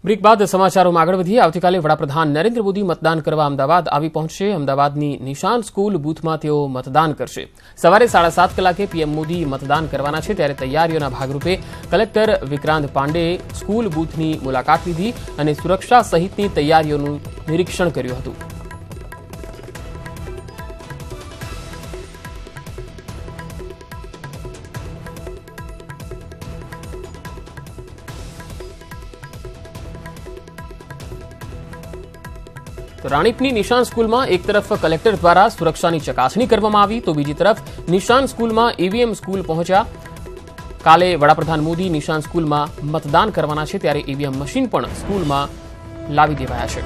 Break બાદ સમાચારોમાં આગળ વધીએ। આવતીકાલે વડાપ્રધાન નરેન્દ્ર મોદી મતદાન કરવા અમદાવાદ આવી પહોંચશે। અમદાવાદની નિશાન સ્કૂલ બૂથમાં તેઓ મતદાન કરશે। સવારે 7:30 કલાકે પીએમ મોદી મતદાન કરવાના છે, ત્યારે તૈયારીઓના ભાગરૂપે કલેક્ટર વિક્રાંત પાંડેએ સ્કૂલ બૂથની મુલાકાત લીધી અને સુરક્ષા સહિતની તૈયારીઓનું નિરીક્ષણ કર્યું હતું। તો રાણીપની નિશાન સ્કૂલમાં એક તરફ કલેક્ટર દ્વારા સુરક્ષાની ચકાસણી કરવામાં આવી, તો બીજી તરફ નિશાન સ્કૂલમાં ઈવીએમ સ્કૂલ પહોંચ્યા। કાલે વડાપ્રધાન મોદી નિશાન સ્કૂલમાં મતદાન કરવાના છે, ત્યારે ઈવીએમ મશીન પણ સ્કૂલમાં લાવી દેવાયા છે।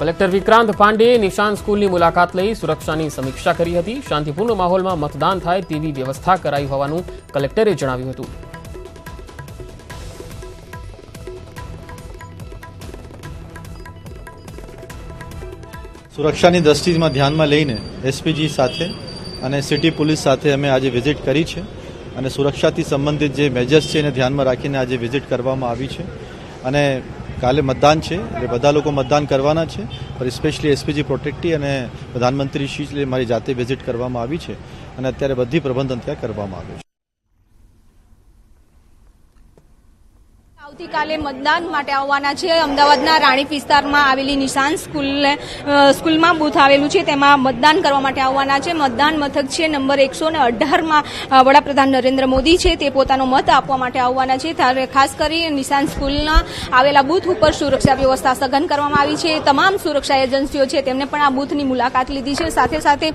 કલેક્ટર વિક્રાંત પાંડેએ નિશાન સ્કૂલની મુલાકાત લઈ સુરક્ષાની સમીક્ષા કરી હતી। શાંતિપૂર્ણ માહોલમાં મતદાન થાય તેવી વ્યવસ્થા કરાઈ હોવાનું કલેક્ટરે જણાવ્યું હતું। સુરક્ષાની દ્રષ્ટિમાં ધ્યાનમાં લઈને એસપીજી સાથે અને સિટી પોલીસ સાથે અમે આજે વિઝિટ કરી છે અને સુરક્ષાથી સંબંધિત જે મેજર્સ છે એને ધ્યાનમાં રાખીને આજે વિઝિટ કરવામાં આવી છે। અને કાલે મતદાન છે એટલે બધા લોકો મતદાન કરવાના છે, પણ સ્પેશિયલી એસપીજી પ્રોટેક્ટી અને પ્રધાનમંત્રી શ્રી મારી જાતે વિઝિટ કરવામાં આવી છે અને અત્યારે બધી પ્રબંધન ત્યાં કરવામાં આવ્યું છે। આવતીકાલે મતદાન માટે આવવાના છે। અમદાવાદના રાણીપ વિસ્તારમાં આવેલી નિશાન સ્કૂલમાં બૂથ આવેલું છે, તેમાં મતદાન કરવા માટે આવવાના છે। મતદાન મથક છે નંબર 118માં વડાપ્રધાન નરેન્દ્ર મોદી છે તે પોતાનો મત આપવા માટે આવવાના છે। ત્યારે ખાસ કરી નિશાન સ્કૂલના આવેલા બૂથ ઉપર સુરક્ષા વ્યવસ્થા સઘન કરવામાં આવી છે। તમામ સુરક્ષા એજન્સીઓ છે તેમને પણ આ બૂથની મુલાકાત લીધી છે। સાથે સાથે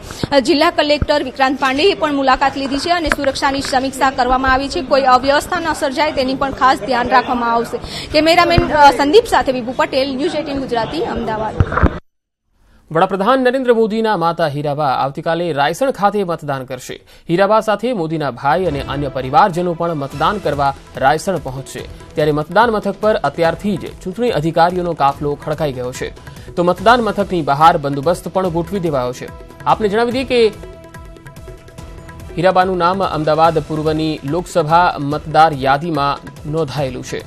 જિલ્લા કલેક્ટર વિક્રાંત પાંડેએ પણ મુલાકાત લીધી છે અને સુરક્ષાની સમીક્ષા કરવામાં આવી છે। કોઈ અવ્યવસ્થા ન સર્જાય તેની પણ ખાસ ધ્યાન રાખવામાં આવશે। કેમેરામેન સંદીપ સાથે વિભુ પટેલ, ન્યૂઝ 18 ગુજરાતી, અમદાવાદ। વડાપ્રધાન નરેન્દ્ર મોદીના માતા હીરાબા આવતીકાલે રાયસણ ખાતે મતદાન કરશે। હીરાબા સાથે મોદીના ભાઈ અને અન્ય પરિવારજનો પણ મતદાન કરવા રાયસણ પહોંચશે। ત્યારે મતદાન મથક પર અત્યારથી જ ચૂંટણી અધિકારીઓનો કાફલો ખડકાઈ ગયો છે, તો મતદાન મથકની બહાર બંદોબસ્ત પણ ગોઠવી દેવાયો છે। આપને જણાવી દઈએ કે હીરાબાનું નામ અમદાવાદ પૂર્વની લોકસભા મતદાર યાદીમાં નોંધાયેલું છે।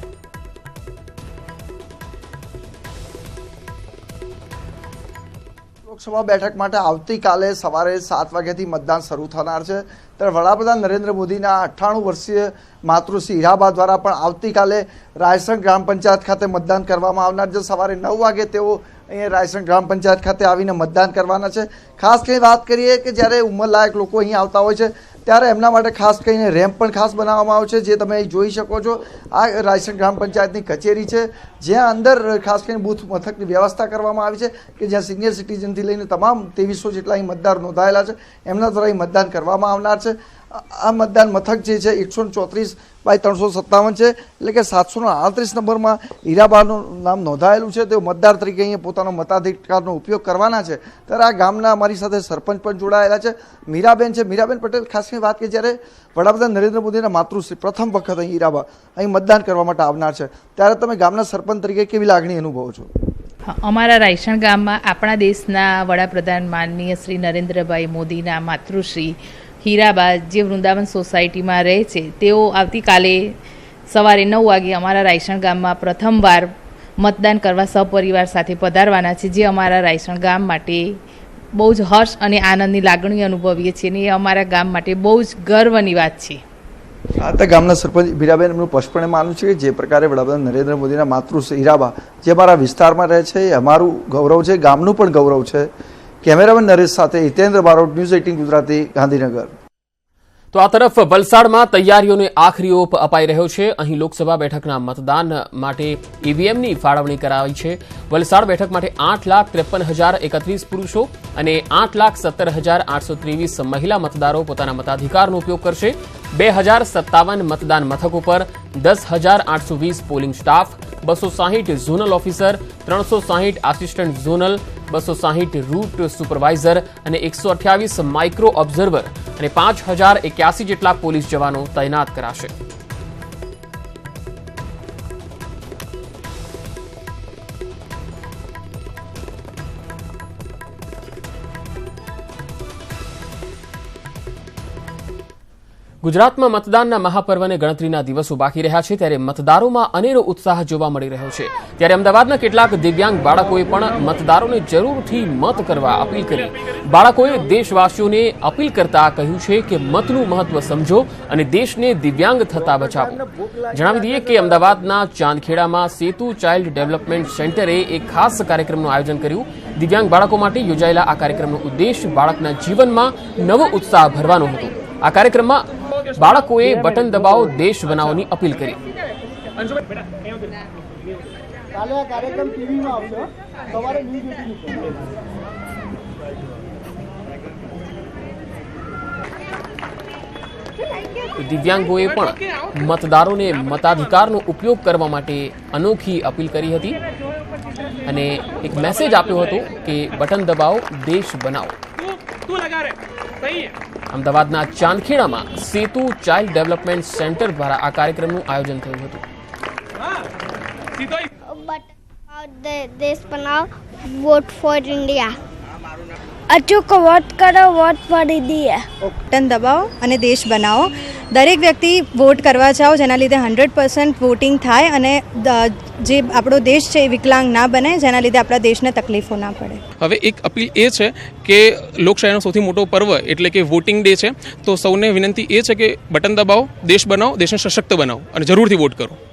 લોકસભા બેઠક માટે આવતીકાલે સવારે 7 વાગ્યાથી મતદાન શરૂ થનાર છે। ત્યારે વડાપ્રધાન નરેન્દ્ર મોદીના 98 વર્ષીય માતૃશ્રી હીરાબા દ્વારા પણ આવતીકાલે રાયસણ ગ્રામ પંચાયત ખાતે મતદાન કરવામાં આવનાર છે। સવારે 9 વાગે તેઓ અહીંયા રાયસણ ગ્રામ પંચાયત ખાતે આવીને મતદાન કરવાના છે। ખાસ કરીને વાત કરીએ કે જ્યારે ઉંમરલાયક લોકો અહીં આવતા હોય છે ત્યારે એમના માટે ખાસ કરીને રેમ્પ પણ ખાસ બનાવવામાં આવ્યો છે, જે તમે અહીં જોઈ શકો છો। આ રાયસણ ગ્રામ પંચાયતની કચેરી છે, જ્યાં અંદર ખાસ કરીને બૂથ મથકની વ્યવસ્થા કરવામાં આવી છે કે જ્યાં સિનિયર સિટીઝનથી લઈને તમામ 2300 જેટલા અહીં મતદાર નોંધાયેલા છે, એમના દ્વારા અહીં મતદાન કરવામાં આવનાર છે। આ મતદાન મથક જે છે 134/357 છે, એટલે કે 738 નંબરમાં હીરાબાનું નામ નોંધાયેલું છે। તેઓ મતદાર તરીકે અહીંયા પોતાનો મતાધિકારનો ઉપયોગ કરવાના છે। ત્યારે આ ગામના અમારી સાથે સરપંચ પણ જોડાયેલા છે, મીરાબેન છે। મીરાબેન પટેલ, ખાસ કરીને વાત કે જ્યારે વડાપ્રધાન નરેન્દ્ર મોદીના માતૃશ્રી પ્રથમ વખત અહીં હીરાબા અહીં મતદાન કરવા માટે આવનાર છે, ત્યારે તમે ગામના સરપંચ તરીકે કેવી લાગણી અનુભવો છો? અમારા રાયસણ ગામમાં આપણા દેશના વડાપ્રધાન માનનીય શ્રી નરેન્દ્રભાઈ મોદીના માતૃશ્રી હીરાબા જે વૃંદાવન સોસાયટીમાં રહે છે, તેઓ આવતીકાલે સવારે 9 વાગે અમારા રાયસણ ગામમાં પ્રથમવાર મતદાન કરવા સપરિવાર સાથે પધારવાના છે, જે અમારા રાયસણ ગામ માટે બહુ જ હર્ષ અને આનંદની લાગણી અનુભવીએ છીએ અને એ અમારા ગામ માટે બહુ જ ગર્વની વાત છે। આ તો ગામના સરપંચ મીરાબેન, એમનું સ્પષ્ટપણે માનવું છે કે જે પ્રકારે વડાપ્રધાન નરેન્દ્ર મોદીના માતૃશ્રી હીરાબા જે અમારા વિસ્તારમાં રહે છે એ અમારું ગૌરવ છે, ગામનું પણ ગૌરવ છે। કેમેરામેન નરેશ સાથે હિતેન્દ્ર બારોટ, ન્યૂઝ 18 ગુજરાતી, ગાંધીનગર। તો આ તરફ વલસાડમાં તૈયારીઓને આખરી ઓપ અપાઈ રહ્યો છે। અહીં લોકસભા બેઠકના મતદાન માટે ઈવીએમની ફાળવણી કરાવી છે। વલસાડ બેઠક માટે 8,53,031 પુરુષો અને 8,17,823 મહિલા મતદારો પોતાના મતાધિકારનો ઉપયોગ કરશે। 2,057 મતદાન મથકો પર 10,820 polling staff, 260 zonal officer, 360 assistant zonal, 260 route supervisor અને 128 માઇક્રો ઓબ્ઝર્વર અને 5,081 જેટલા પોલીસ જવાનો તૈનાત કરાશે। ગુજરાતમાં મતદાનના મહાપર્વને ગણતરીના દિવસો બાકી રહ્યા છે ત્યારે મતદારોમાં અનેરો ઉત્સાહ જોવા મળી રહ્યો છે ત્યારે અમદાવાદના કેટલાક દિવ્યાંગ બાળકોએ પણ મતદારોને જરૂરથી મત કરવા અપીલ કરી બાળકોએ દેશવાસીઓને અપીલ કરતા કહ્યું છે કે મતનું મહત્વ સમજો અને દેશને દિવ્યાંગ થતા બચાવો જણાવી દઈએ કે અમદાવાદના ચાંદખેડામાં સેતુ ચાઇલ્ડ ડેવલપમેન્ટ સેન્ટરે એક ખાસ કાર્યક્રમનું આયોજન કર્યું દિવ્યાંગ બાળકો માટે યોજાયેલા આ કાર્યક્રમનો ઉદ્દેશ બાળકના જીવનમાં નવો ઉત્સાહ ભરવાનો હતો આ કાર્યક્રમમાં બાળકોએ બટન દબાવો દેશ બનાવવાની અપીલ કરી દિવ્યાંગોએ પણ મતદારોને મતાધિકારનો ઉપયોગ કરવા માટે અનોખી અપીલ કરી હતી અને એક મેસેજ આપ્યો હતો કે બટન દબાવો દેશ બનાવો અમદાવાદના ચાંદખેડામાં સેતુ ચાઇલ્ડ ડેવલપમેન્ટ સેન્ટર દ્વારા આ કાર્યક્રમનું આયોજન થયું હતું देश बनाओ वोट फॉर इंडिया अच्छो को वोट करो वोट फॉर इंडिया બટન દબાવો અને દેશ બનાવો દરેક વ્યક્તિ વોટ કરવા જાઓ જેના લીધે 100% વોટિંગ થાય અને જે આપણો દેશ છે એ વિકલાંગ ના બને જેના લીધે આપણા દેશને તકલીફો ના પડે હવે એક અપીલ એ છે કે લોકશાહીનો સૌથી મોટો પર્વ એટલે કે વોટિંગ ડે છે તો સૌને વિનંતી એ છે કે બટન દબાવો દેશ બનાવો દેશને સશક્ત બનાવો અને જરૂરથી વોટ કરો